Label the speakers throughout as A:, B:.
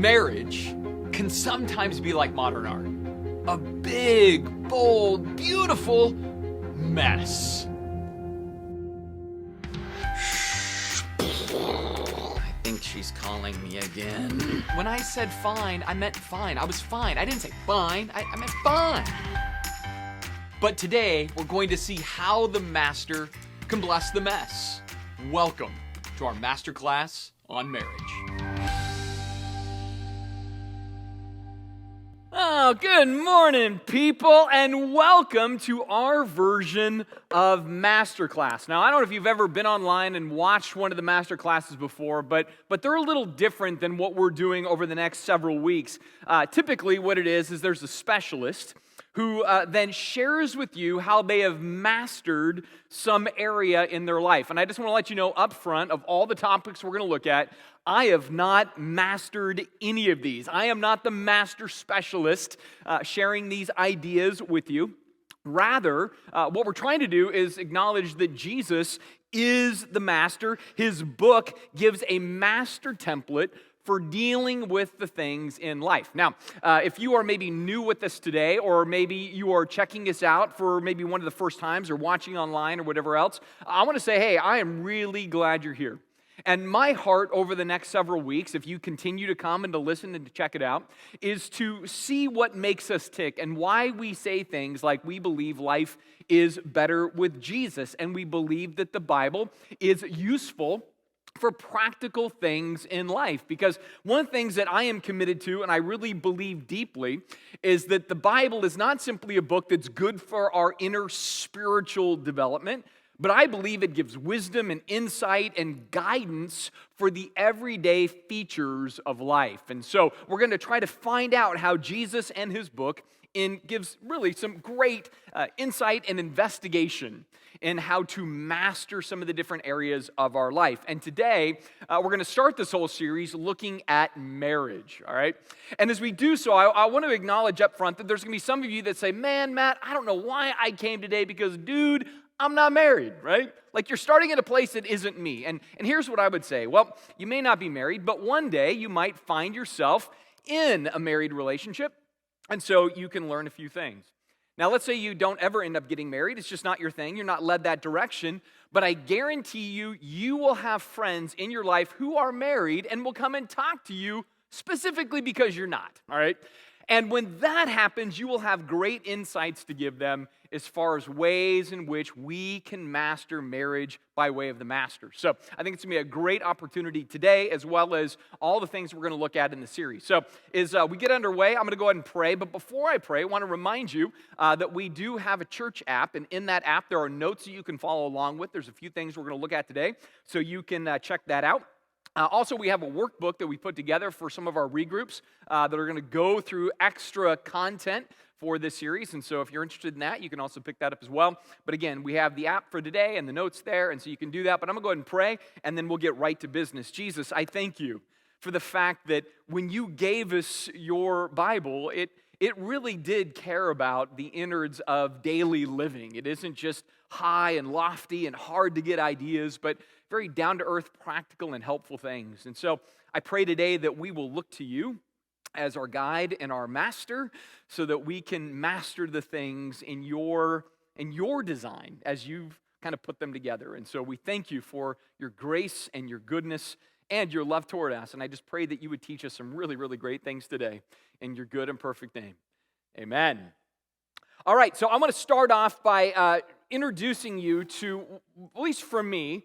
A: Marriage can sometimes be like modern art. A big, bold, beautiful mess. I think she's calling me again. When I said fine, I meant fine. I was fine. I didn't say fine. I meant fine. But today, we're going to see how the master can bless the mess. Welcome to our Masterclass on marriage. Oh, good morning, people, and welcome to our version of Masterclass. Now, I don't know if you've ever been online and watched one of the Masterclasses before, but they're a little different than what we're doing over the next several weeks. Typically, what it is there's a specialist who then shares with you how they have mastered some area in their life. And I just want to let you know up front, of all the topics we're going to look at, I have not mastered any of these. I am not the master specialist sharing these ideas with you. Rather, what we're trying to do is acknowledge that Jesus is the master. His book gives a master template for dealing with the things in life. Now, if you are maybe new with us today, or maybe you are checking us out for maybe one of the first times, or watching online or whatever else, I want to say, hey, I am really glad you're here. And my heart over the next several weeks, if you continue to come and to listen and to check it out, is to see what makes us tick and why we say things like we believe life is better with Jesus, and we believe that the Bible is useful for practical things in life. Because one of the things that I am committed to, and I really believe deeply, is that the Bible is not simply a book that's good for our inner spiritual development, but I believe it gives wisdom and insight and guidance for the everyday features of life. And so we're going to try to find out how Jesus and his book gives really some great insight and investigation in how to master some of the different areas of our life. And today, we're going to start this whole series looking at marriage, all right? And as we do so, I want to acknowledge up front that there's going to be some of you that say, man, Matt, I don't know why I came today because, dude, I'm not married, right? Like, you're starting at a place that isn't me. And here's what I would say. Well, you may not be married, but one day you might find yourself in a married relationship, and so you can learn a few things. Now, let's say you don't ever end up getting married. It's just not your thing. You're not led that direction. But I guarantee you, you will have friends in your life who are married and will come and talk to you specifically because you're not, all right? And when that happens, you will have great insights to give them as far as ways in which we can master marriage by way of the master. So I think it's going to be a great opportunity today, as well as all the things we're going to look at in the series. So as we get underway, I'm going to go ahead and pray. But before I pray, I want to remind you that we do have a church app. And in that app, there are notes that you can follow along with. There's a few things we're going to look at today, so you can check that out. Also, we have a workbook that we put together for some of our regroups that are going to go through extra content for this series. And so if you're interested in that, you can also pick that up as well. But again, we have the app for today and the notes there, and so you can do that. But I'm going to go ahead and pray, and then we'll get right to business. Jesus, I thank you for the fact that when you gave us your Bible, it really did care about the innards of daily living. It isn't just high and lofty and hard to get ideas, but very down-to-earth, practical, and helpful things. And so I pray today that we will look to you as our guide and our master, so that we can master the things in your design as you've kind of put them together. And so we thank you for your grace and your goodness and your love toward us. And I just pray that you would teach us some really, really great things today in your good and perfect name. Amen. All right, so I want to start off by introducing you to, at least for me,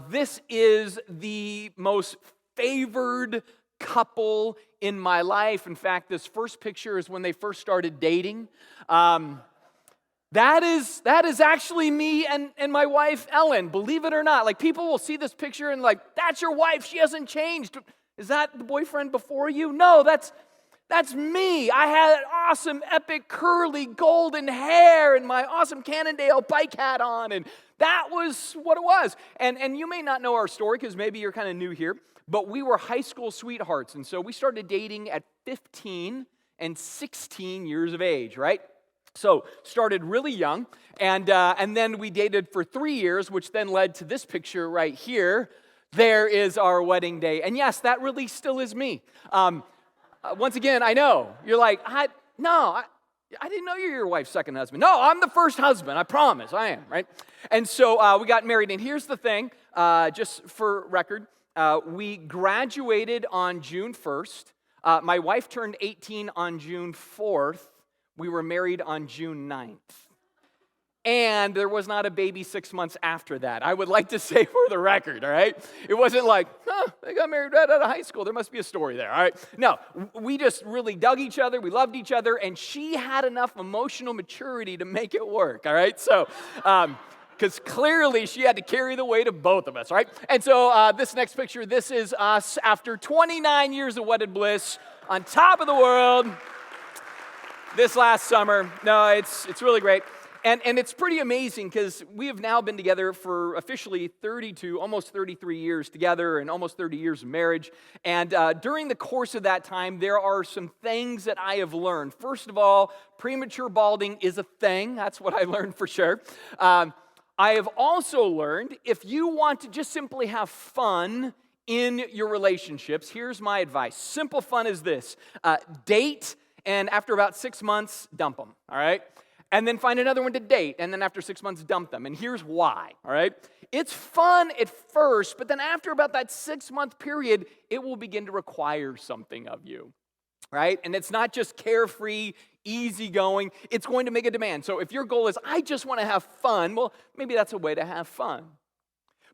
A: this is the most favored couple in my life. In fact, this first picture is when they first started dating. That is actually me and my wife, Ellen, believe it or not. Like, people will see this picture and like, that's your wife, she hasn't changed. Is that the boyfriend before you? No, that's me. I had awesome, epic, curly, golden hair and my awesome Cannondale bike hat on, and that was what it was. And you may not know our story because maybe you're kind of new here, but we were high school sweethearts, and so we started dating at 15 and 16 years of age, right? So started really young, and then we dated for 3 years, which then led to this picture right here. There is our wedding day, and yes, that really still is me. Once again, I know. You're like, I didn't know you're your wife's second husband. No, I'm the first husband. I promise, I am, right? And so we got married. And here's the thing, just for record, we graduated on June 1st. My wife turned 18 on June 4th. We were married on June 9th. And there was not a baby 6 months after that. I would like to say for the record, all right? It wasn't like, they got married right out of high school. There must be a story there, all right? No, we just really dug each other. We loved each other. And she had enough emotional maturity to make it work, all right? So, because clearly she had to carry the weight of both of us, right? And so this next picture, this is us after 29 years of wedded bliss on top of the world this last summer. No, it's really great. And it's pretty amazing because we have now been together for officially 32, almost 33 years together and almost 30 years of marriage. And during the course of that time, there are some things that I have learned. First of all, premature balding is a thing. That's what I learned for sure. I have also learned if you want to just simply have fun in your relationships, here's my advice. Simple fun is this. Date, and after about 6 months, dump them, all right? And then find another one to date, and then after 6 months, dump them. And here's why, all right? It's fun at first, but then after about that 6-month period, it will begin to require something of you, right? And it's not just carefree, easygoing. It's going to make a demand. So if your goal is, I just want to have fun, well, maybe that's a way to have fun.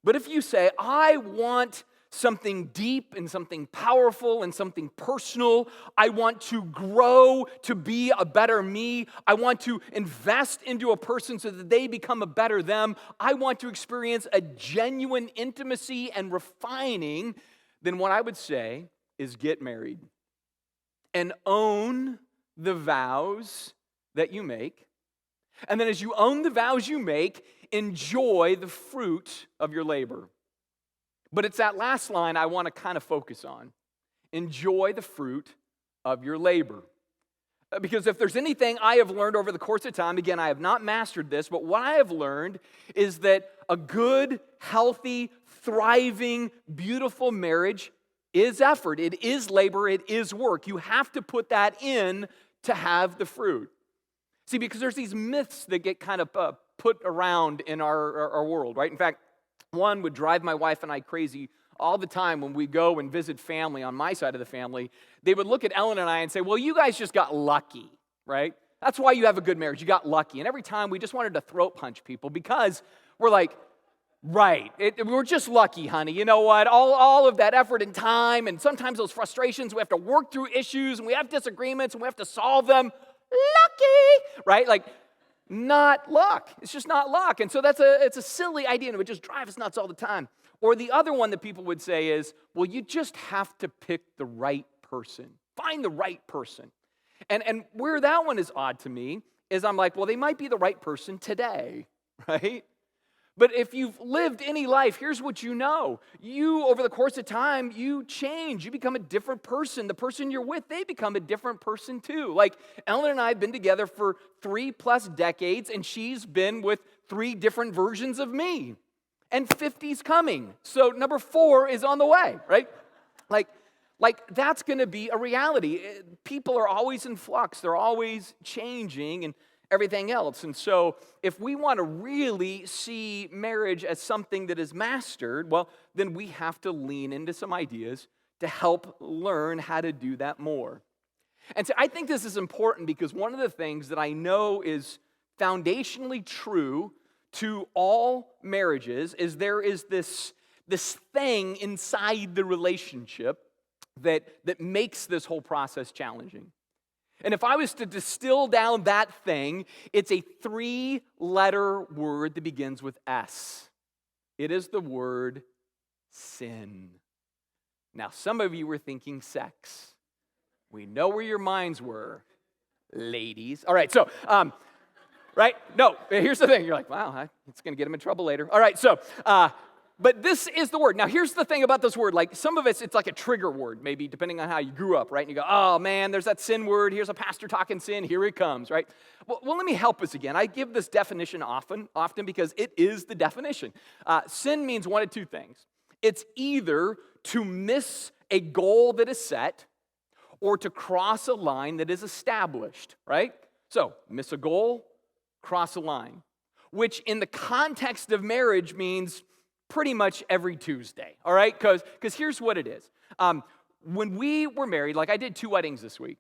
A: But if you say, I want something deep and something powerful and something personal. I want to grow to be a better me. I want to invest into a person so that they become a better them. I want to experience a genuine intimacy and refining. Then what I would say is get married and own the vows that you make. And then as you own the vows you make, enjoy the fruit of your labor. But it's that last line I want to kind of focus on. Enjoy the fruit of your labor. Because if there's anything I have learned over the course of time, again, I have not mastered this, but what I have learned is that a good, healthy, thriving, beautiful marriage is effort. It is labor. It is work. You have to put that in to have the fruit. See, because there's these myths that get kind of put around in our world, right? In fact, one would drive my wife and I crazy all the time when we go and visit family on my side of the family. They would look at Ellen and I and say, well, you guys just got lucky, right? That's why you have a good marriage. You got lucky. And every time we just wanted to throat punch people because we're like, right, we're just lucky, honey. You know what? All of that effort and time and sometimes those frustrations, we have to work through issues and we have disagreements and we have to solve them. Lucky, right? Like, not luck. It's just not luck. And so it's a silly idea and it would just drive us nuts all the time. Or the other one that people would say is, well, you just have to pick the right person. Find the right person. And where that one is odd to me is I'm like, well, they might be the right person today, right? But if you've lived any life, here's what you know. You, over the course of time, you change. You become a different person. The person you're with, they become a different person too. Like Ellen and I have been together for 3+ decades, and she's been with 3 different versions of me. And 50's coming. So number 4 is on the way, right? Like that's going to be a reality. People are always in flux. They're always changing and everything else. And so if we want to really see marriage as something that is mastered, well, then we have to lean into some ideas to help learn how to do that more. And so I think this is important because one of the things that I know is foundationally true to all marriages is there is this thing inside the relationship that makes this whole process challenging. And if I was to distill down that thing, it's a 3-letter word that begins with S. It is the word sin. Now, some of you were thinking sex. We know where your minds were, ladies. All right, so, right? No, here's the thing. You're like, wow, it's going to get them in trouble later. All right, so, but this is the word. Now, here's the thing about this word. Like, some of it's like a trigger word, maybe, depending on how you grew up, right? And you go, oh, man, there's that sin word. Here's a pastor talking sin. Here it comes, right? Well, let me help us again. I give this definition often because it is the definition. Sin means one of 2 things. It's either to miss a goal that is set, or to cross a line that is established, right? So, miss a goal, cross a line, which in the context of marriage means pretty much every Tuesday, all right? Because here's what it is. When we were married, like I did 2 weddings this week,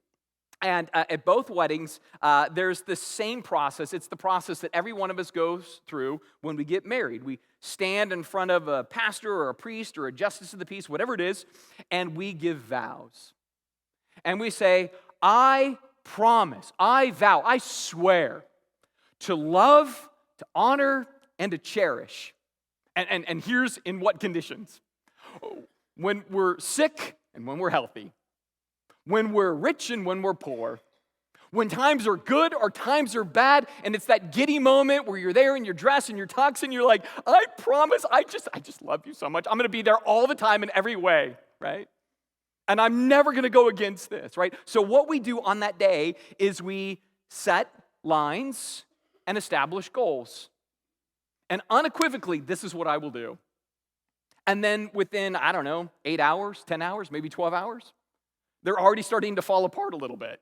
A: and at both weddings, there's the same process. It's the process that every one of us goes through when we get married. We stand in front of a pastor or a priest or a justice of the peace, whatever it is, and we give vows. And we say, I promise, I vow, I swear to love, to honor, and to cherish. And here's in what conditions. When we're sick and when we're healthy. When we're rich and when we're poor. When times are good or times are bad, and it's that giddy moment where you're there in your dress and your tux and you're like, I promise, I just love you so much. I'm going to be there all the time in every way, right? And I'm never going to go against this, right? So what we do on that day is we set lines and establish goals. And unequivocally, this is what I will do. And then within, 8 hours, 10 hours, maybe 12 hours, they're already starting to fall apart a little bit,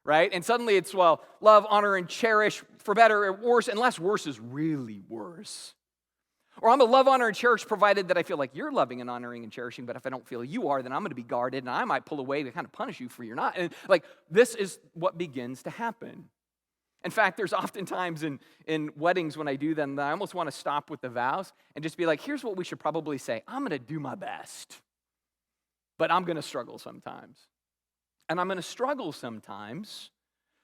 A: right? And suddenly it's, well, love, honor, and cherish for better or worse, unless worse is really worse. Or I'm going to love, honor, and cherish provided that I feel like you're loving and honoring and cherishing, but if I don't feel you are, then I'm going to be guarded, and I might pull away to kind of punish you for you're not. And this is what begins to happen. In fact, there's oftentimes in weddings when I do them, that I almost want to stop with the vows and just be like, here's what we should probably say. I'm going to do my best, but I'm going to struggle sometimes. And I'm going to struggle sometimes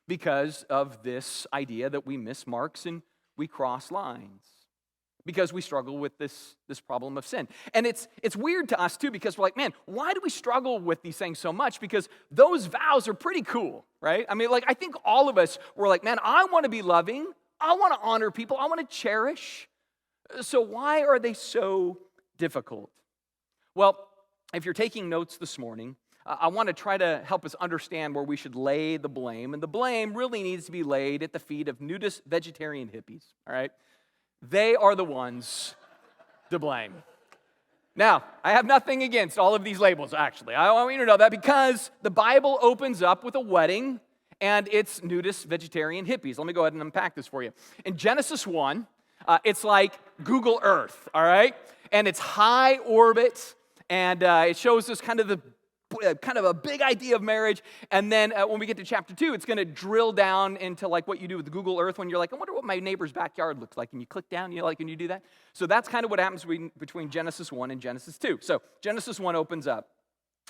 A: because of this idea that we miss marks and we cross lines. Because we struggle with this problem of sin. And it's weird to us too, because we're like, man, why do we struggle with these things so much? Because those vows are pretty cool, right? I mean, I think all of us were like, man, I want to be loving, I want to honor people, I want to cherish. So why are they so difficult? Well, if you're taking notes this morning, I want to try to help us understand where we should lay the blame. And the blame really needs to be laid at the feet of nudist vegetarian hippies, all right? They are the ones to blame. Now, I have nothing against all of these labels, actually. I want you to know that because the Bible opens up with a wedding, and it's nudist vegetarian hippies. Let me go ahead and unpack this for you. In Genesis 1, it's like Google Earth, all right? And it's high orbit, and it shows us kind of a big idea of marriage. And then when we get to chapter 2, it's going to drill down into what you do with Google Earth when you're like, I wonder what my neighbor's backyard looks like. And you click down, and you do that. So that's kind of what happens between Genesis 1 and Genesis 2. So Genesis 1 opens up.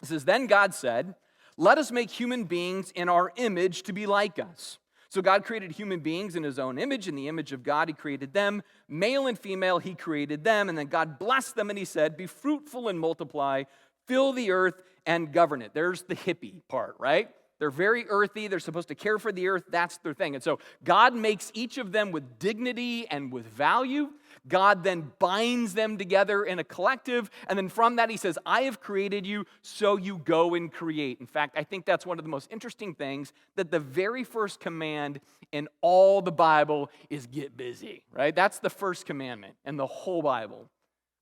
A: It says, then God said, let us make human beings in our image to be like us. So God created human beings in his own image. In the image of God, he created them. Male and female, he created them. And then God blessed them, and he said, be fruitful and multiply, fill the earth and govern it. There's the hippie part, right? They're very earthy. They're supposed to care for the earth. That's their thing. And so God makes each of them with dignity and with value. God then binds them together in a collective. And then from that, he says, I have created you, so you go and create. In fact, I think that's one of the most interesting things, that the very first command in all the Bible is get busy, right? That's the first commandment in the whole Bible.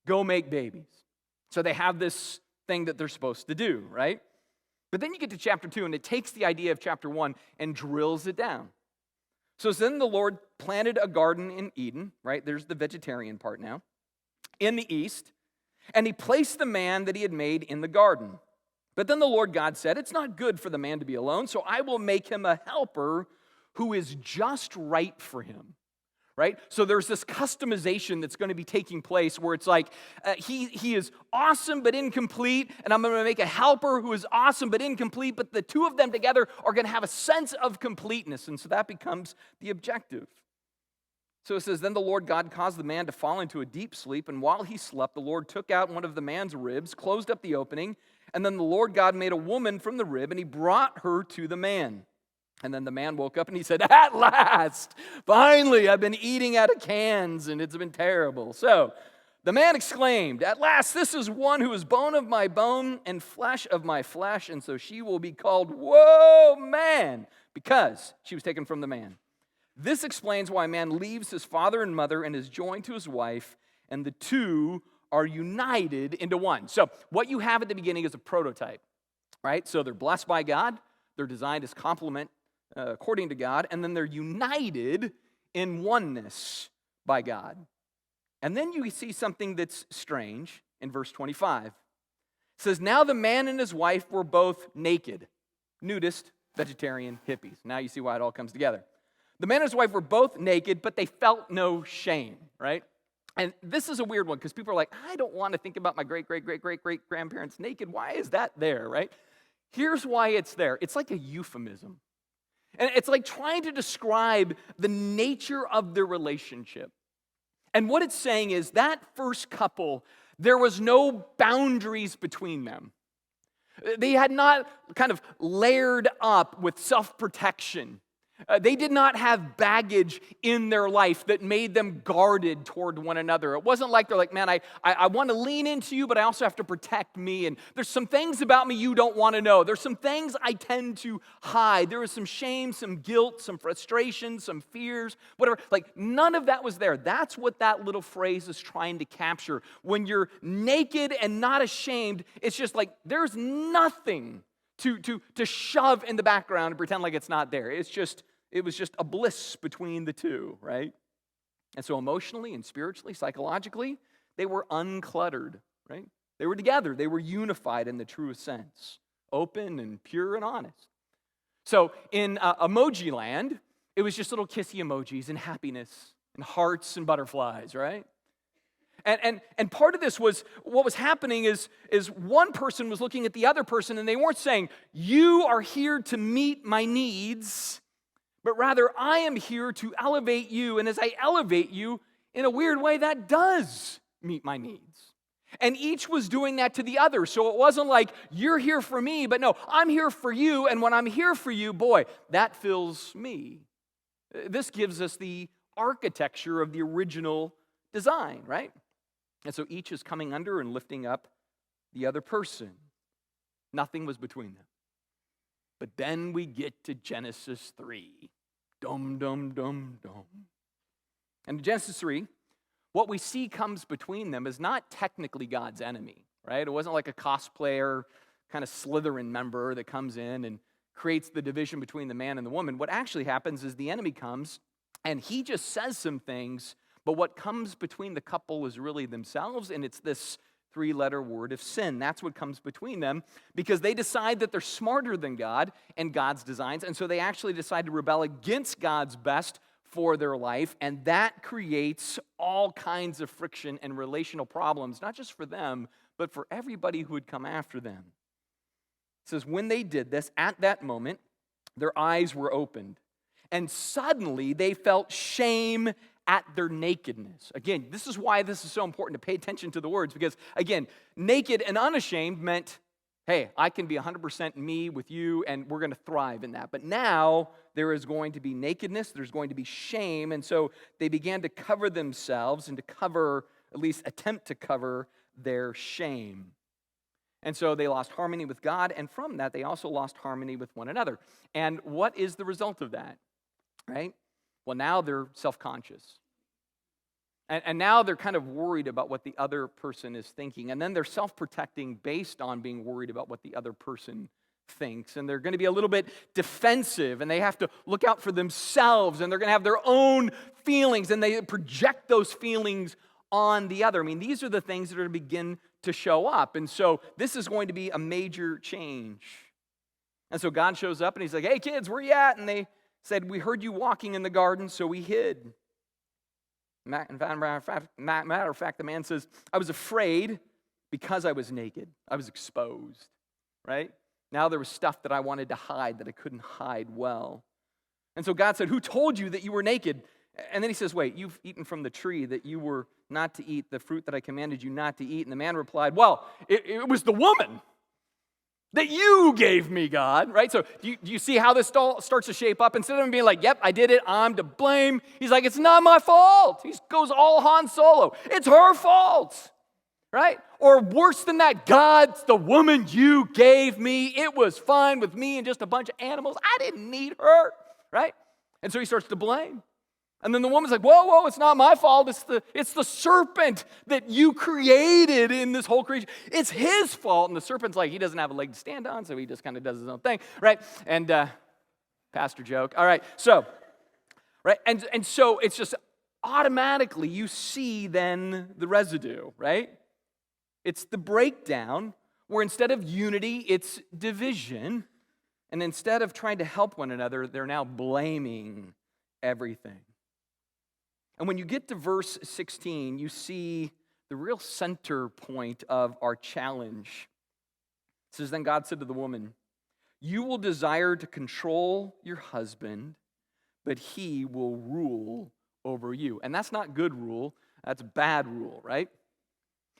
A: Go make babies. So they have this thing that they're supposed to do, right? But then you get to chapter 2, and it takes the idea of chapter 1 and drills it down. So then the Lord planted a garden in Eden, right? There's the vegetarian part now, in the east, and he placed the man that he had made in the garden. But then the Lord God said, it's not good for the man to be alone, so I will make him a helper who is just right for him. Right? So there's this customization that's going to be taking place where it's like, he is awesome but incomplete, and I'm going to make a helper who is awesome but incomplete, but the two of them together are going to have a sense of completeness, and so that becomes the objective. So it says, then the Lord God caused the man to fall into a deep sleep, and while he slept, the Lord took out one of the man's ribs, closed up the opening, and then the Lord God made a woman from the rib, and he brought her to the man. And then the man woke up and he said, at last, finally, I've been eating out of cans and it's been terrible. So the man exclaimed, at last, this is one who is bone of my bone and flesh of my flesh. And so she will be called, whoa, man, because she was taken from the man. This explains why a man leaves his father and mother and is joined to his wife, and the two are united into one. So what you have at the beginning is a prototype. right? So they're blessed by God, they're designed as complement according to God, and then they're united in oneness by God. And then you see something that's strange in verse 25. It says, now the man and his wife were both naked, nudist, vegetarian, hippies. Now you see why it all comes together. The man and his wife were both naked, but they felt no shame, right? And this is a weird one because people are like, I don't want to think about my great-great-great-great-great-grandparents naked. Why is that there, right? Here's why it's there. It's like a euphemism. And it's like trying to describe the nature of their relationship. And what it's saying is that first couple, there was no boundaries between them. They had not kind of layered up with self-protection. They did not have baggage in their life that made them guarded toward one another. It wasn't like they're like, man, I want to lean into you, but I also have to protect me. And there's some things about me you don't want to know. There's some things I tend to hide. There was some shame, some guilt, some frustration, some fears, whatever. Like none of that was there. That's what that little phrase is trying to capture. When you're naked and not ashamed, it's just like there's nothing to shove in the background and pretend like it's not there. It was just a bliss between the two, right? And so emotionally and spiritually, psychologically, they were uncluttered, right? They were together. They were unified in the truest sense, open and pure and honest. So in emoji land, it was just little kissy emojis and happiness and hearts and butterflies, right? And part of this was, what was happening is one person was looking at the other person and they weren't saying, you are here to meet my needs, but rather I am here to elevate you. And as I elevate you, in a weird way, that does meet my needs. And each was doing that to the other. So it wasn't like, you're here for me, but no, I'm here for you. And when I'm here for you, boy, that fills me. This gives us the architecture of the original design, right? And so each is coming under and lifting up the other person. Nothing was between them. But then we get to Genesis 3. Dum, dum, dum, dum. And in Genesis 3, what we see comes between them is not technically God's enemy, right? It wasn't like a cosplayer, kind of Slytherin member that comes in and creates the division between the man and the woman. What actually happens is the enemy comes and he just says some things, but what comes between the couple is really themselves, and it's this three-letter word of sin. That's what comes between them because they decide that they're smarter than God and God's designs, and so they actually decide to rebel against God's best for their life, and that creates all kinds of friction and relational problems, not just for them, but for everybody who would come after them. It says, when they did this, at that moment, their eyes were opened, and suddenly they felt shame at their nakedness. Again, this is why this is so important to pay attention to the words, because, again, naked and unashamed meant, hey, I can be 100% me with you, and we're going to thrive in that. But now there is going to be nakedness, there's going to be shame, and so they began to cover themselves and to cover, at least attempt to cover, their shame. And so they lost harmony with God, and from that, they also lost harmony with one another. And what is the result of that, right? Well, now they're self-conscious. And now they're kind of worried about what the other person is thinking. And then they're self-protecting based on being worried about what the other person thinks. And they're going to be a little bit defensive, and they have to look out for themselves, and they're going to have their own feelings, and they project those feelings on the other. I mean, these are the things that are going to begin to show up. And so this is going to be a major change. And so God shows up, and he's like, hey, kids, where you at? And they said, we heard you walking in the garden, so we hid. Matter of fact, the man says, I was afraid because I was naked. I was exposed, right? Now there was stuff that I wanted to hide that I couldn't hide well. And so God said, who told you that you were naked? And then he says, wait, you've eaten from the tree that you were not to eat, the fruit that I commanded you not to eat. And the man replied, well, it was the woman that you gave me, God, right? So do you see how this starts to shape up? Instead of him being like, yep, I did it, I'm to blame, he's like, it's not my fault. He goes all Han Solo. It's her fault, right? Or worse than that, God's the woman you gave me. It was fine with me and just a bunch of animals. I didn't need her, right? And so he starts to blame. And then the woman's like, whoa, it's not my fault. It's the serpent that you created in this whole creation. It's his fault. And the serpent's like, he doesn't have a leg to stand on, so he just kind of does his own thing, right? And pastor joke. All right, so, right? And so it's just automatically you see then the residue, right? It's the breakdown where instead of unity, it's division. And instead of trying to help one another, they're now blaming everything. And when you get to verse 16, you see the real center point of our challenge. It says, then God said to the woman, you will desire to control your husband, but he will rule over you. And that's not good rule, that's bad rule, right?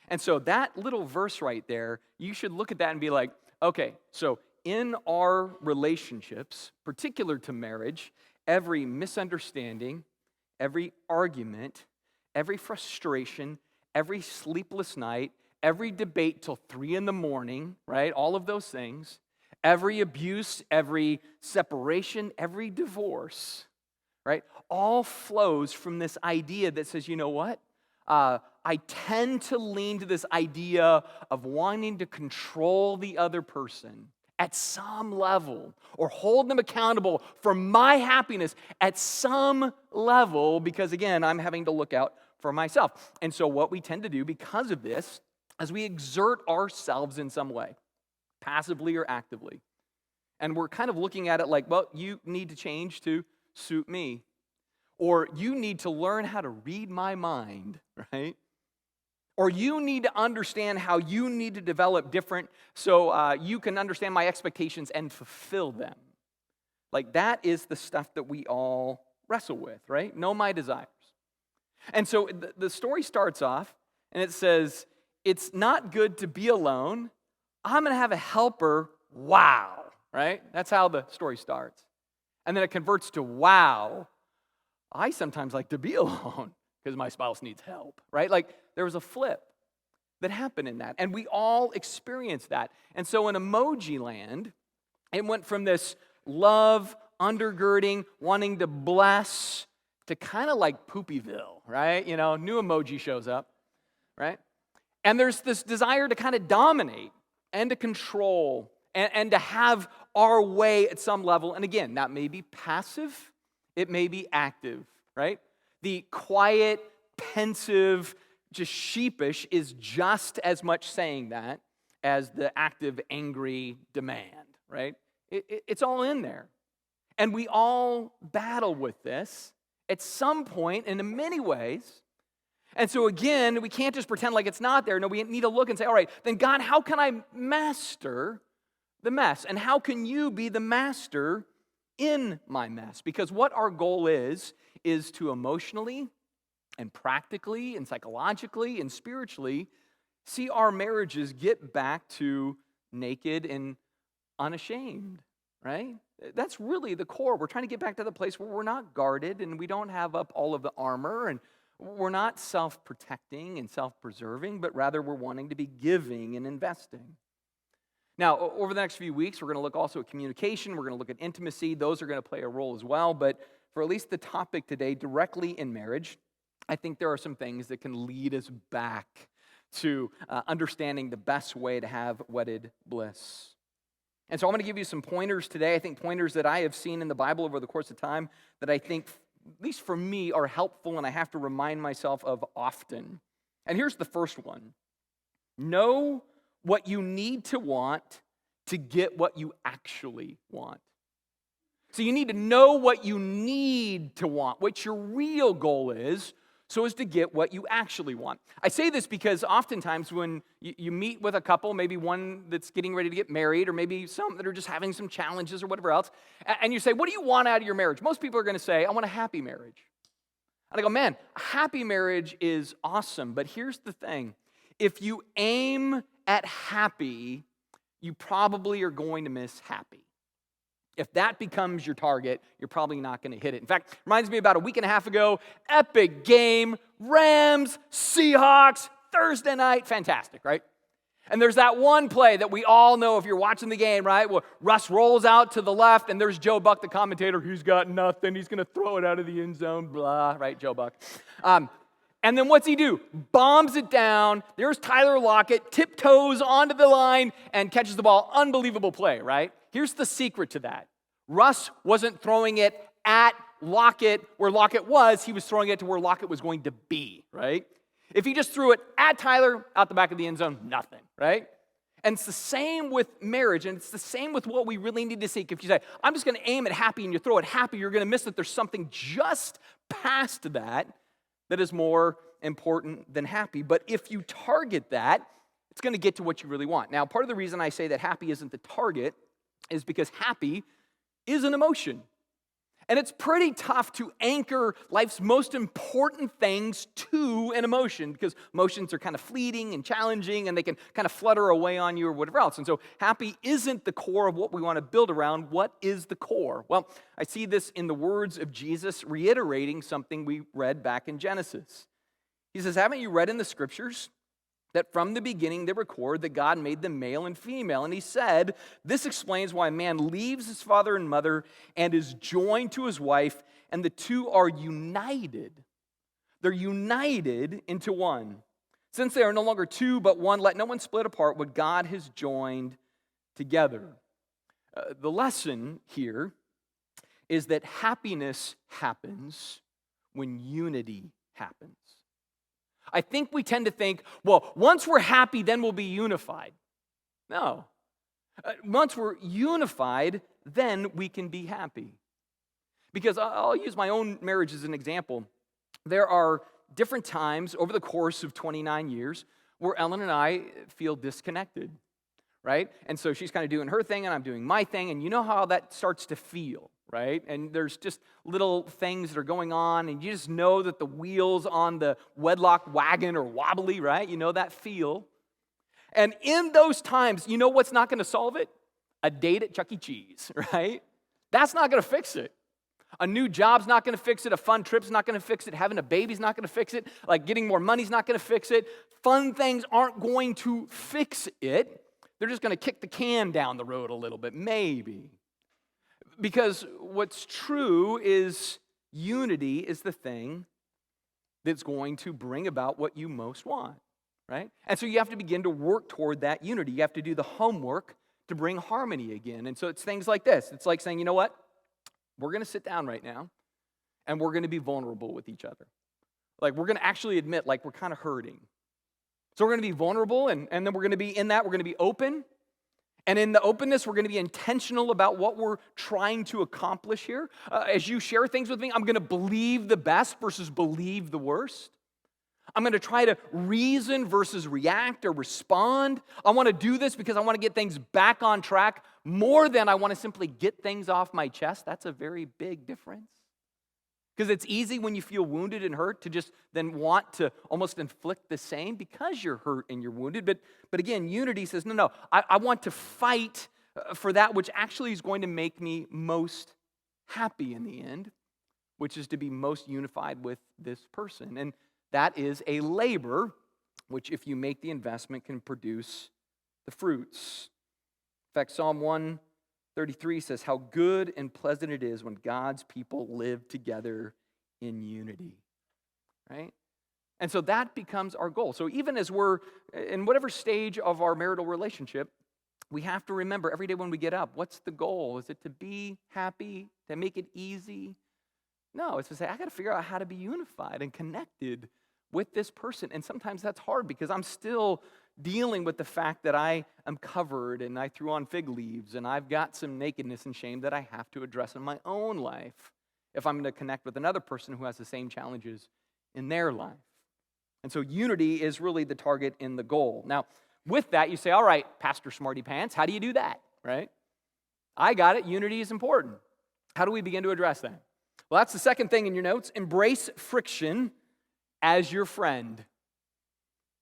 A: And so that little verse right there, you should look at that and be like, okay, so in our relationships, particular to marriage, every misunderstanding, every argument, every frustration, every sleepless night, every debate till 3 a.m, right? All of those things, every abuse, every separation, every divorce, right? All flows from this idea that says, you know what? I tend to lean to this idea of wanting to control the other person at some level, or hold them accountable for my happiness at some level, because again, I'm having to look out for myself. And so what we tend to do because of this is we exert ourselves in some way, passively or actively. And we're kind of looking at it like, well, you need to change to suit me. Or you need to learn how to read my mind, right? Or you need to understand how you need to develop different so you can understand my expectations and fulfill them. Like that is the stuff that we all wrestle with, right? Know my desires. And so the story starts off and it says, it's not good to be alone. I'm going to have a helper. Wow, right? That's how the story starts. And then it converts to, wow, I sometimes like to be alone because my spouse needs help, right? Like there was a flip that happened in that. And we all experience that. And so in emoji land, it went from this love, undergirding, wanting to bless, to kind of like Poopyville, right? You know, new emoji shows up, right? And there's this desire to kind of dominate and to control and to have our way at some level. And again, that may be passive, it may be active, right? The quiet, pensive, just sheepish is just as much saying that as the active, angry demand, right? It's all in there. And we all battle with this at some point and in many ways. And so again, we can't just pretend like it's not there. No, we need to look and say, all right, then God, how can I master the mess? And how can you be the master in my mess? Because what our goal is to emotionally and practically and psychologically and spiritually see our marriages get back to naked and unashamed, right? That's really the core. We're trying to get back to the place where we're not guarded and we don't have up all of the armor and we're not self-protecting and self-preserving, but rather we're wanting to be giving and investing. Now, over the next few weeks, we're going to look also at communication. We're going to look at intimacy. Those are going to play a role as well. But for at least the topic today, directly in marriage, I think there are some things that can lead us back to understanding the best way to have wedded bliss. And so I'm going to give you some pointers today. I think pointers that I have seen in the Bible over the course of time that I think, at least for me, are helpful and I have to remind myself of often. And here's the first one. Know what you need to want to get what you actually want. So you need to know what you need to want, what your real goal is, so as to get what you actually want. I say this because oftentimes when you meet with a couple, maybe one that's getting ready to get married, or maybe some that are just having some challenges or whatever else, and you say, what do you want out of your marriage? Most people are going to say, I want a happy marriage. And I go, man, a happy marriage is awesome, but here's the thing. If you aim at happy, you probably are going to miss happy. If that becomes your target, you're probably not going to hit it. In fact, reminds me about a week and a half ago, epic game, Rams, Seahawks, Thursday night, fantastic, right? And there's that one play that we all know if you're watching the game, right? Well, Russ rolls out to the left, and there's Joe Buck, the commentator. He's got nothing. He's going to throw it out of the end zone, blah, right, Joe Buck. And then what's he do? Bombs it down. There's Tyler Lockett, tiptoes onto the line, and catches the ball. Unbelievable play, right? Here's the secret to that. Russ wasn't throwing it at Lockett where Lockett was. He was throwing it to where Lockett was going to be, right? If he just threw it at Tyler, out the back of the end zone, nothing, right? And it's the same with marriage, and it's the same with what we really need to seek. If you say, I'm just going to aim at happy, and you throw it happy, you're going to miss that there's something just past that is more important than happy. But if you target that, it's going to get to what you really want. Now, part of the reason I say that happy isn't the target is because happy is an emotion. And it's pretty tough to anchor life's most important things to an emotion because emotions are kind of fleeting and challenging and they can kind of flutter away on you or whatever else. And so happy isn't the core of what we want to build around. What is the core? Well, I see this in the words of Jesus reiterating something we read back in Genesis. He says, haven't you read in the scriptures that from the beginning they record that God made them male and female? And he said, this explains why a man leaves his father and mother and is joined to his wife, and the two are united. They're united into one. Since they are no longer two but one, let no one split apart what God has joined together. The lesson here is that happiness happens when unity happens. I think we tend to think, well, once we're happy, then we'll be unified. No. Once we're unified, then we can be happy. Because I'll use my own marriage as an example. There are different times over the course of 29 years where Ellen and I feel disconnected, right? And so she's kind of doing her thing and I'm doing my thing, and you know how that starts to feel, right? And there's just little things that are going on, and you just know that the wheels on the wedlock wagon are wobbly, right? You know that feel. And in those times, you know what's not going to solve it? A date at Chuck E. Cheese, right? That's not going to fix it. A new job's not going to fix it. A fun trip's not going to fix it. Having a baby's not going to fix it. Like getting more money's not going to fix it. Fun things aren't going to fix it. They're just going to kick the can down the road a little bit, maybe. Because what's true is unity is the thing that's going to bring about what you most want, right? And so you have to begin to work toward that unity. You have to do the homework to bring harmony again. And so it's things like this. It's like saying, you know what? We're going to sit down right now, and we're going to be vulnerable with each other. Like, we're going to actually admit, like, we're kind of hurting. So we're going to be vulnerable, and then we're going to be in that, we're going to be open. And in the openness, we're going to be intentional about what we're trying to accomplish here. As you share things with me, I'm going to believe the best versus believe the worst. I'm going to try to reason versus react or respond. I want to do this because I want to get things back on track more than I want to simply get things off my chest. That's a very big difference. Because it's easy when you feel wounded and hurt to just then want to almost inflict the same because you're hurt and you're wounded. But again, unity says, no, I want to fight for that which actually is going to make me most happy in the end, which is to be most unified with this person. And that is a labor which, if you make the investment, can produce the fruits. In fact, Psalm 133 says, how good and pleasant it is when God's people live together in unity, right? And so that becomes our goal. So even as we're in whatever stage of our marital relationship, we have to remember every day when we get up, what's the goal? Is it to be happy, to make it easy? No, it's to say, I got to figure out how to be unified and connected with this person. And sometimes that's hard because I'm still dealing with the fact that I am covered and I threw on fig leaves and I've got some nakedness and shame that I have to address in my own life if I'm going to connect with another person who has the same challenges in their life. And so unity is really the target and the goal. Now, with that, you say, all right, Pastor Smarty Pants, how do you do that, right? I got it. Unity is important. How do we begin to address that? Well, that's the second thing in your notes. Embrace friction as your friend.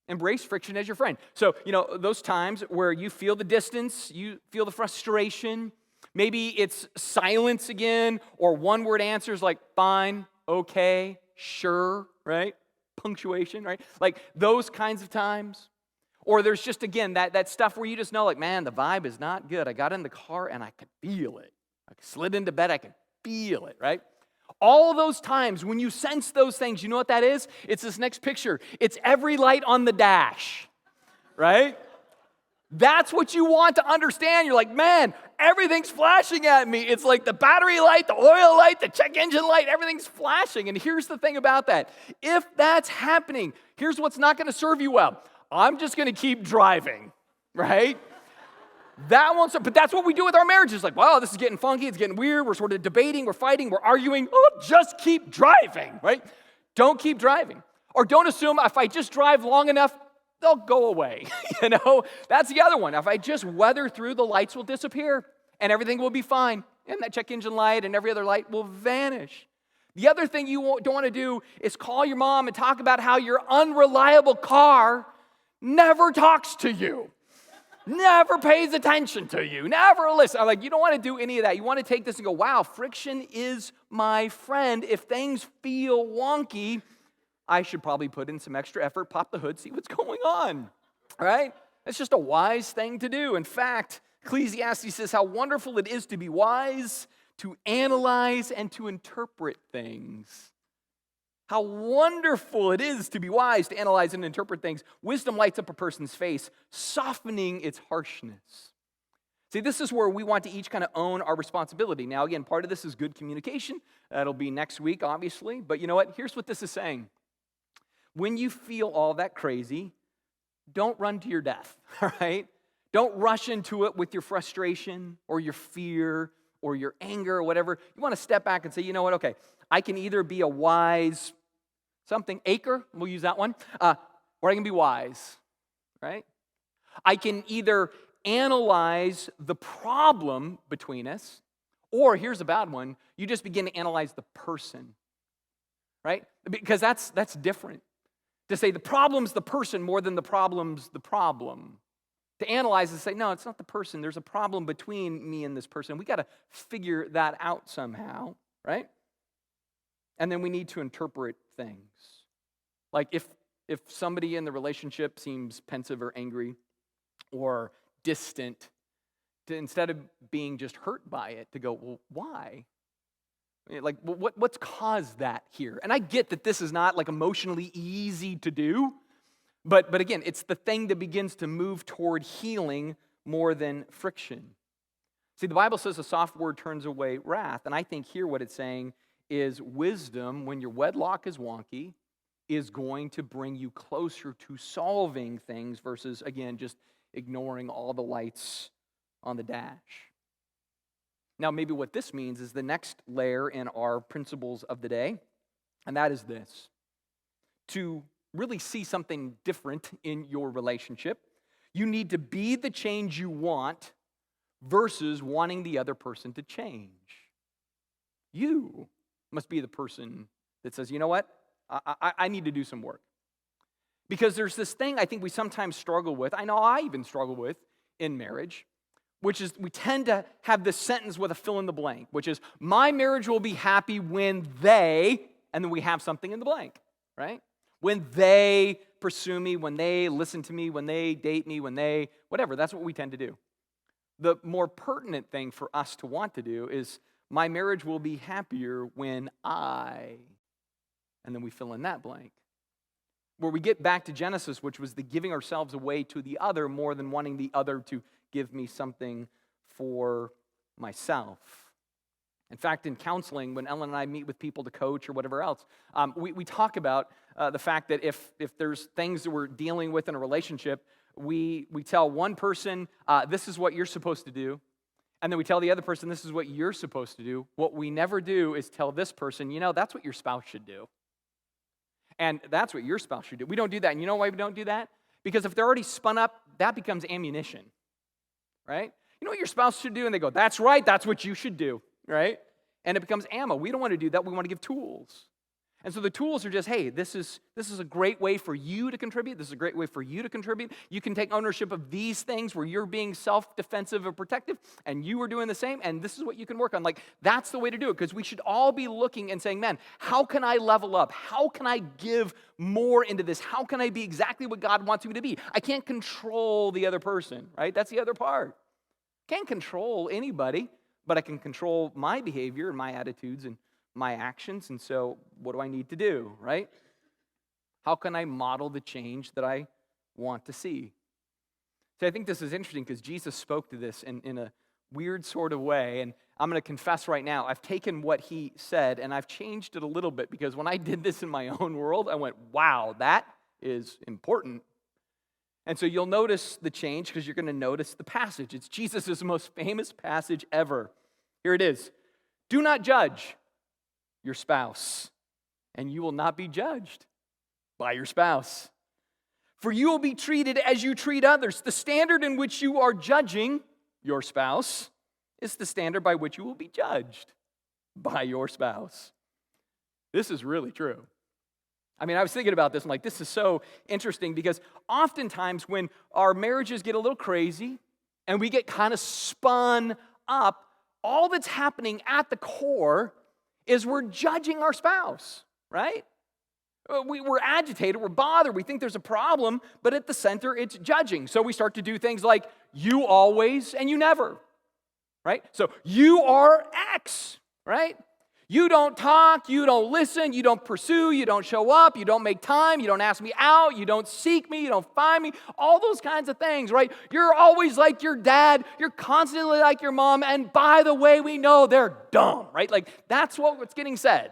A: Embrace friction as your friend. So, those times where you feel the distance, you feel the frustration, maybe it's silence again, or one-word answers like fine, okay, sure, right? Punctuation, right? Like those kinds of times. Or there's just, again, that stuff where you just know, like, man, the vibe is not good. I got in the car and I could feel it. I slid into bed, I could feel it, right? All those times when you sense those things, you know what that is? It's this next picture. It's every light on the dash, right? That's what you want to understand. You're like, man, everything's flashing at me. It's like the battery light, the oil light, the check engine light, everything's flashing. And here's the thing about that. If that's happening, here's what's not going to serve you well. I'm just going to keep driving, right? That won't serve, but that's what we do with our marriages. Like, wow, this is getting funky, it's getting weird, we're sort of debating, we're fighting, we're arguing. Oh, just keep driving, right? Don't keep driving. Or don't assume if I just drive long enough, they'll go away. That's the other one. If I just weather through, the lights will disappear and everything will be fine. And that check engine light and every other light will vanish. The other thing you don't want to do is call your mom and talk about how your unreliable car never talks to you, never pays attention to you, never listens. Like, you don't want to do any of that. You want to take this and go, wow, friction is my friend. If things feel wonky, I should probably put in some extra effort, pop the hood, see what's going on, right? It's just a wise thing to do. In fact, Ecclesiastes says how wonderful it is to be wise, to analyze, and to interpret things. How wonderful it is to be wise, to analyze and interpret things. Wisdom lights up a person's face, softening its harshness. See, this is where we want to each kind of own our responsibility. Now, again, part of this is good communication. That'll be next week, obviously. But you know what? Here's what this is saying. When you feel all that crazy, don't run to your death, all right? Don't rush into it with your frustration or your fear or your anger or whatever. You want to step back and say, you know what? Okay, I can either be a wise acre, we'll use that one, or I can be wise, right? I can either analyze the problem between us, or here's a bad one, you just begin to analyze the person, right? Because that's different. To say the problem's the person more than the problem's the problem. To analyze and say, no, it's not the person. There's a problem between me and this person. We got to figure that out somehow, right? And then we need to interpret things. Like if somebody in the relationship seems pensive or angry or distant, instead of being just hurt by it, to go, well, why? Like, what's caused that here? And I get that this is not like emotionally easy to do, but again, it's the thing that begins to move toward healing more than friction. See, the Bible says a soft word turns away wrath, and I think here what it's saying is wisdom, when your wedlock is wonky, is going to bring you closer to solving things versus, again, just ignoring all the lights on the dash. Now, maybe what this means is the next layer in our principles of the day, and that is this. To really see something different in your relationship, you need to be the change you want versus wanting the other person to change. You must be the person that says, you know what? I need to do some work. Because there's this thing I think we sometimes struggle with, I know I even struggle with in marriage, which is we tend to have this sentence with a fill in the blank, which is, my marriage will be happy when they, and then we have something in the blank, right? When they pursue me, when they listen to me, when they date me, when they, whatever, that's what we tend to do. The more pertinent thing for us to want to do is, my marriage will be happier when I, and then we fill in that blank. Where we get back to Genesis, which was the giving ourselves away to the other more than wanting the other to give me something for myself. In fact, in counseling, when Ellen and I meet with people to coach or whatever else, we talk about the fact that if there's things that we're dealing with in a relationship, we tell one person, this is what you're supposed to do, and then we tell the other person, this is what you're supposed to do. What we never do is tell this person, you know, that's what your spouse should do. And that's what your spouse should do. We don't do that. And you know why we don't do that? Because if they're already spun up, that becomes ammunition, right? You know what your spouse should do? And they go, that's right, that's what you should do, right? And it becomes ammo. We don't want to do that. We want to give tools. And so the tools are just, hey, this is a great way for you to contribute. This is a great way for you to contribute. You can take ownership of these things where you're being self-defensive or protective, and you are doing the same, and this is what you can work on. Like, that's the way to do it, because we should all be looking and saying, man, how can I level up? How can I give more into this? How can I be exactly what God wants me to be? I can't control the other person, right? That's the other part. Can't control anybody, but I can control my behavior and my attitudes and my actions, and so what do I need to do, right? How can I model the change that I want to see? So I think this is interesting because Jesus spoke to this in a weird sort of way, and I'm going to confess right now, I've taken what he said and I've changed it a little bit, because when I did this in my own world, I went, wow, that is important. And so you'll notice the change because you're going to notice the passage. It's Jesus' most famous passage ever. Here it is. Do not judge your spouse, and you will not be judged by your spouse. For you will be treated as you treat others. The standard in which you are judging your spouse is the standard by which you will be judged by your spouse. This is really true. I mean, I was thinking about this, I'm like, this is so interesting, because oftentimes when our marriages get a little crazy and we get kind of spun up, all that's happening at the core is we're judging our spouse, right? We're agitated, we're bothered, we think there's a problem, but at the center, it's judging. So we start to do things like, you always and you never, right? So you are X, right? You don't talk, you don't listen, you don't pursue, you don't show up, you don't make time, you don't ask me out, you don't seek me, you don't find me, all those kinds of things, right? You're always like your dad, you're constantly like your mom, and by the way, we know they're dumb, right? Like, that's what's getting said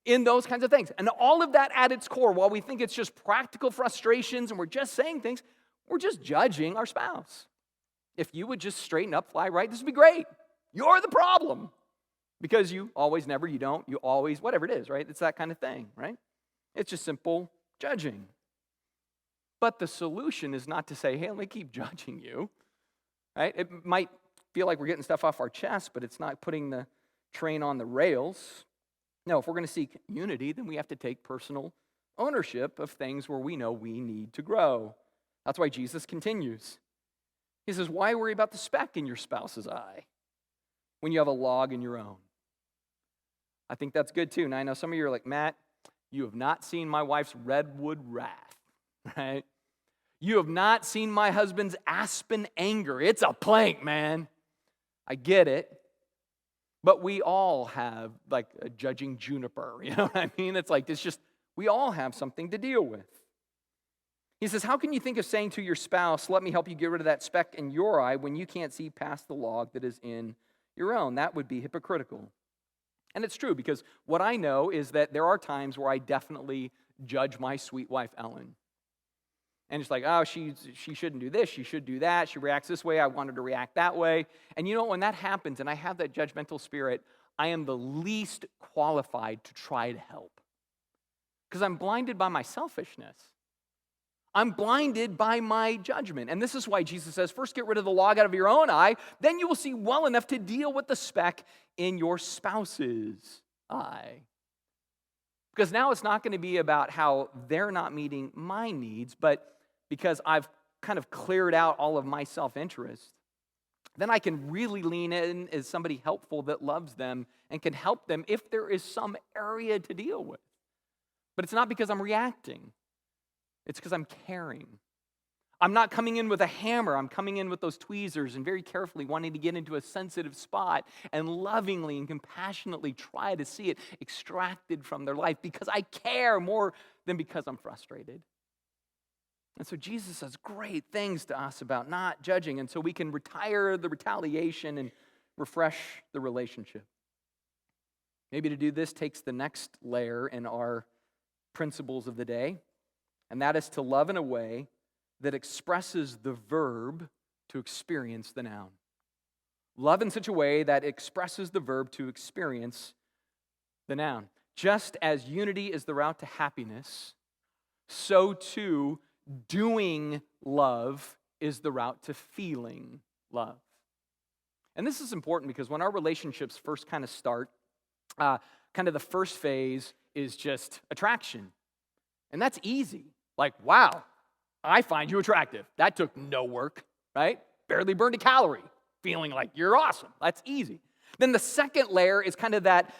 A: in those kinds of things. And all of that at its core, while we think it's just practical frustrations and we're just saying things, we're just judging our spouse. If you would just straighten up, fly right, this would be great. You're the problem. Because you always, never, you don't, you always, whatever it is, right? It's that kind of thing, right? It's just simple judging. But the solution is not to say, hey, let me keep judging you, right? It might feel like we're getting stuff off our chest, but it's not putting the train on the rails. No, if we're going to seek unity, then we have to take personal ownership of things where we know we need to grow. That's why Jesus continues. He says, why worry about the speck in your spouse's eye when you have a log in your own? I think that's good too. Now, I know some of you are like, Matt, you have not seen my wife's redwood wrath, right? You have not seen my husband's aspen anger. It's a plank, man. I get it. But we all have like a judging juniper, you know what I mean? It's just, we all have something to deal with. He says, how can you think of saying to your spouse, let me help you get rid of that speck in your eye when you can't see past the log that is in your own? That would be hypocritical. And it's true, because what I know is that there are times where I definitely judge my sweet wife, Ellen. And it's like, oh, she shouldn't do this, she should do that, she reacts this way, I want her to react that way. And you know, when that happens and I have that judgmental spirit, I am the least qualified to try to help. Because I'm blinded by my selfishness. I'm blinded by my judgment. And this is why Jesus says, first get rid of the log out of your own eye, then you will see well enough to deal with the speck in your spouse's eye. Because now it's not going to be about how they're not meeting my needs, but because I've kind of cleared out all of my self-interest, then I can really lean in as somebody helpful that loves them and can help them if there is some area to deal with. But it's not because I'm reacting. It's because I'm caring. I'm not coming in with a hammer. I'm coming in with those tweezers and very carefully wanting to get into a sensitive spot and lovingly and compassionately try to see it extracted from their life because I care more than because I'm frustrated. And so Jesus says great things to us about not judging, and so we can retire the retaliation and refresh the relationship. Maybe to do this takes the next layer in our principles of the day, and that is to love in a way that expresses the verb to experience the noun. Love in such a way that expresses the verb to experience the noun. Just as unity is the route to happiness, so too doing love is the route to feeling love. And this is important because when our relationships first kind of start, kind of the first phase is just attraction. And that's easy. Like, wow, I find you attractive. That took no work, right? Barely burned a calorie, feeling like you're awesome. That's easy. Then the second layer is kind of that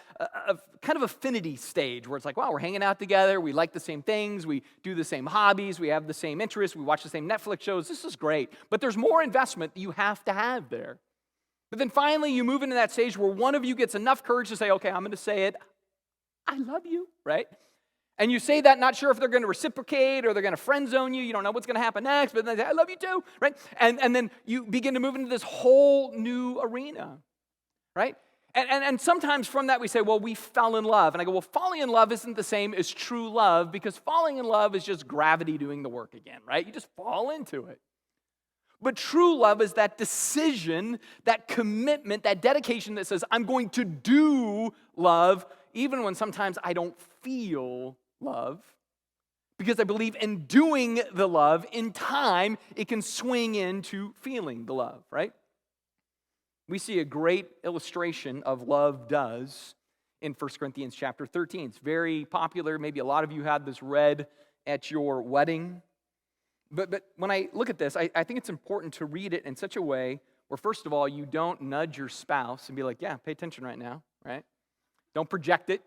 A: kind of affinity stage where it's like, wow, we're hanging out together. We like the same things. We do the same hobbies. We have the same interests. We watch the same Netflix shows. This is great. But there's more investment that you have to have there. But then finally, you move into that stage where one of you gets enough courage to say, okay, I'm going to say it. I love you, right? And you say that not sure if they're going to reciprocate or they're going to friend zone you. You don't know what's going to happen next, but then they say, I love you too, right? And then you begin to move into this whole new arena, right? And sometimes from that we say, well, we fell in love. And I go, well, falling in love isn't the same as true love because falling in love is just gravity doing the work again, right? You just fall into it. But true love is that decision, that commitment, that dedication that says, I'm going to do love even when sometimes I don't feel love, because I believe in doing the love, in time, it can swing into feeling the love, right? We see a great illustration of love does in 1 Corinthians chapter 13. It's very popular. Maybe a lot of you had this read at your wedding. But when I look at this, I think it's important to read it in such a way where, first of all, you don't nudge your spouse and be like, yeah, pay attention right now, right? Don't project it.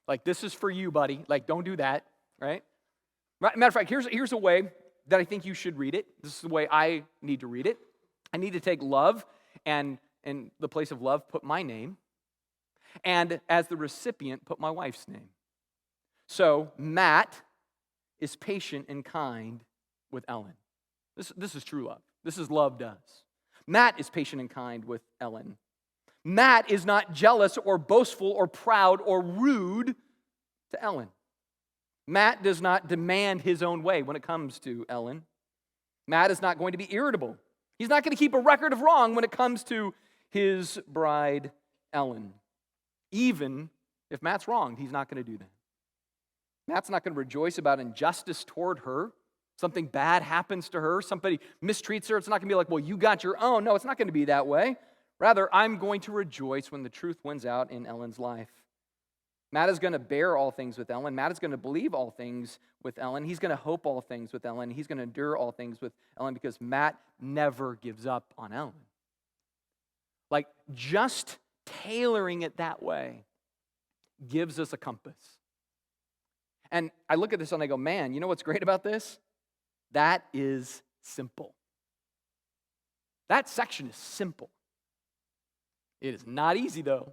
A: Like, this is for you, buddy. Like, don't do that, right? Matter of fact, here's a way that I think you should read it. This is the way I need to read it. I need to take love and in the place of love, put my name. And as the recipient, put my wife's name. So, Matt is patient and kind with Ellen. This is true love. This is love does. Matt is patient and kind with Ellen. Matt is not jealous or boastful or proud or rude to Ellen. Matt does not demand his own way when it comes to Ellen. Matt is not going to be irritable. He's not going to keep a record of wrong when it comes to his bride, Ellen. Even if Matt's wronged, he's not going to do that. Matt's not going to rejoice about injustice toward her. Something bad happens to her. Somebody mistreats her. It's not going to be like, well, you got your own. No, it's not going to be that way. Rather, I'm going to rejoice when the truth wins out in Ellen's life. Matt is going to bear all things with Ellen. Matt is going to believe all things with Ellen. He's going to hope all things with Ellen. He's going to endure all things with Ellen because Matt never gives up on Ellen. Like, just tailoring it that way gives us a compass. And I look at this and I go, man, you know what's great about this? That is simple. That section is simple. It is not easy, though.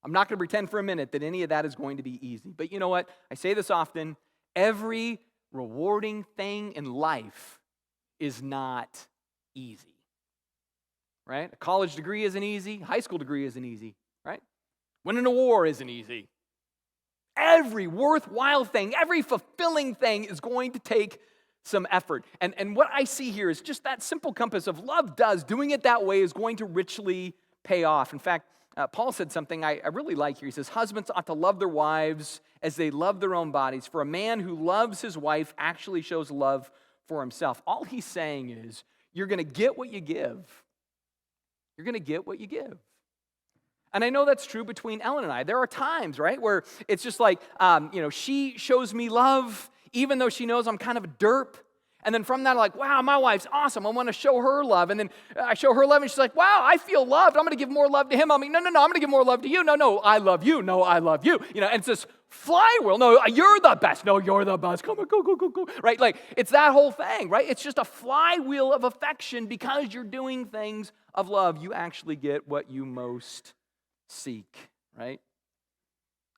A: I'm not going to pretend for a minute that any of that is going to be easy. But you know what? I say this often. Every rewarding thing in life is not easy. Right? A college degree isn't easy. High school degree isn't easy. Right? Winning a war isn't easy. Every worthwhile thing, every fulfilling thing is going to take some effort. And what I see here is just that simple compass of love does. Doing it that way is going to richly pay off. In fact, Paul said something I really like here. He says, husbands ought to love their wives as they love their own bodies. For a man who loves his wife actually shows love for himself. All he's saying is, you're going to get what you give. You're going to get what you give. And I know that's true between Ellen and I. There are times, right, where it's just like, she shows me love even though she knows I'm kind of a derp. And then from that, I'm like, wow, my wife's awesome. I want to show her love. And then I show her love, and she's like, wow, I feel loved. I'm going to give more love to him. I'm like, no, I'm going to give more love to you. No, I love you. No, I love you. And it's this flywheel. No, you're the best. No, you're the best. Come on, go. Right? Like, it's that whole thing, right? It's just a flywheel of affection because you're doing things of love. You actually get what you most seek, right?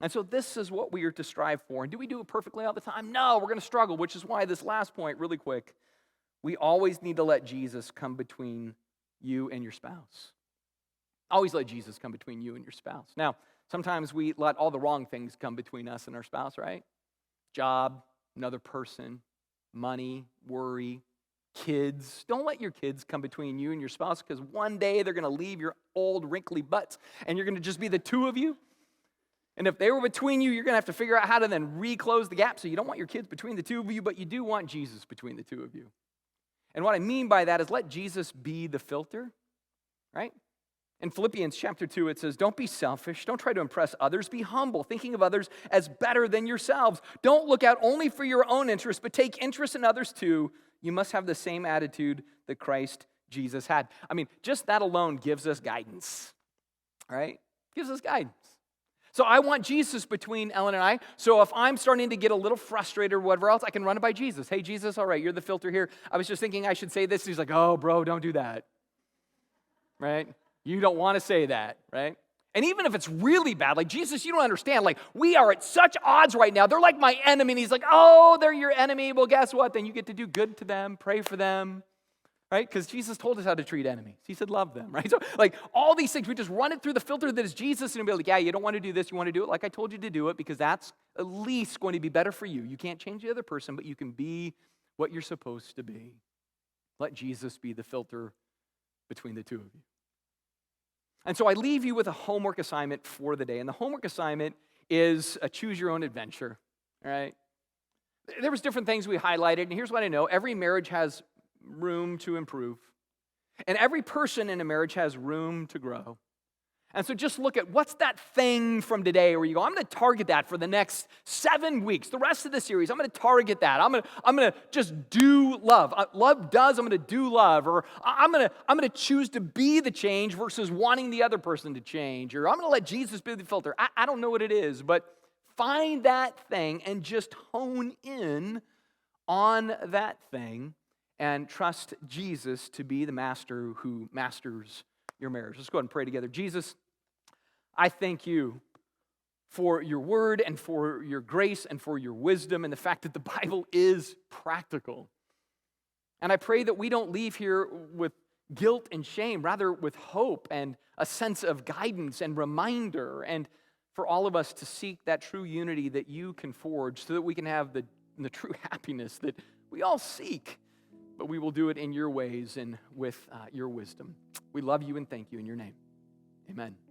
A: And so this is what we are to strive for. And do we do it perfectly all the time? No, we're going to struggle, which is why this last point, really quick, we always need to let Jesus come between you and your spouse. Always let Jesus come between you and your spouse. Now, sometimes we let all the wrong things come between us and our spouse, right? Job, another person, money, worry, kids. Don't let your kids come between you and your spouse because one day they're going to leave your old wrinkly butts and you're going to just be the two of you. And if they were between you, you're going to have to figure out how to then reclose the gap. So you don't want your kids between the two of you, but you do want Jesus between the two of you. And what I mean by that is let Jesus be the filter, right? In Philippians chapter 2, it says, don't be selfish. Don't try to impress others. Be humble, thinking of others as better than yourselves. Don't look out only for your own interest, but take interest in others too. You must have the same attitude that Christ Jesus had. I mean, just that alone gives us guidance, right? Gives us guidance. So I want Jesus between Ellen and I. So if I'm starting to get a little frustrated or whatever else, I can run it by Jesus. Hey, Jesus, all right, you're the filter here. I was just thinking I should say this. He's like, oh, bro, don't do that, right? You don't want to say that, right? And even if it's really bad, like, Jesus, you don't understand. Like, we are at such odds right now. They're like my enemy. And he's like, oh, they're your enemy. Well, guess what? Then you get to do good to them, pray for them, right? Because Jesus told us how to treat enemies. He said, love them, right? So, like, all these things, we just run it through the filter that is Jesus and be like, yeah, you don't want to do this. You want to do it like I told you to do it because that's at least going to be better for you. You can't change the other person, but you can be what you're supposed to be. Let Jesus be the filter between the two of you. And so I leave you with a homework assignment for the day. And the homework assignment is a choose your own adventure, all right? There was different things we highlighted, and here's what I know. Every marriage has room to improve. And every person in a marriage has room to grow. And so just look at what's that thing from today where you go, I'm going to target that for the next 7 weeks. The rest of the series, I'm going to target that. I'm going to just do love. Love does, I'm going to do love. Or I'm going to choose to be the change versus wanting the other person to change. Or I'm going to let Jesus be the filter. I don't know what it is, but find that thing and just hone in on that thing and trust Jesus to be the master who masters your marriage. Let's go ahead and pray together. Jesus, I thank you for your word and for your grace and for your wisdom and the fact that the Bible is practical. And I pray that we don't leave here with guilt and shame, rather with hope and a sense of guidance and reminder, and for all of us to seek that true unity that you can forge so that we can have the true happiness that we all seek. But we will do it in your ways and with your wisdom. We love you and thank you in your name. Amen.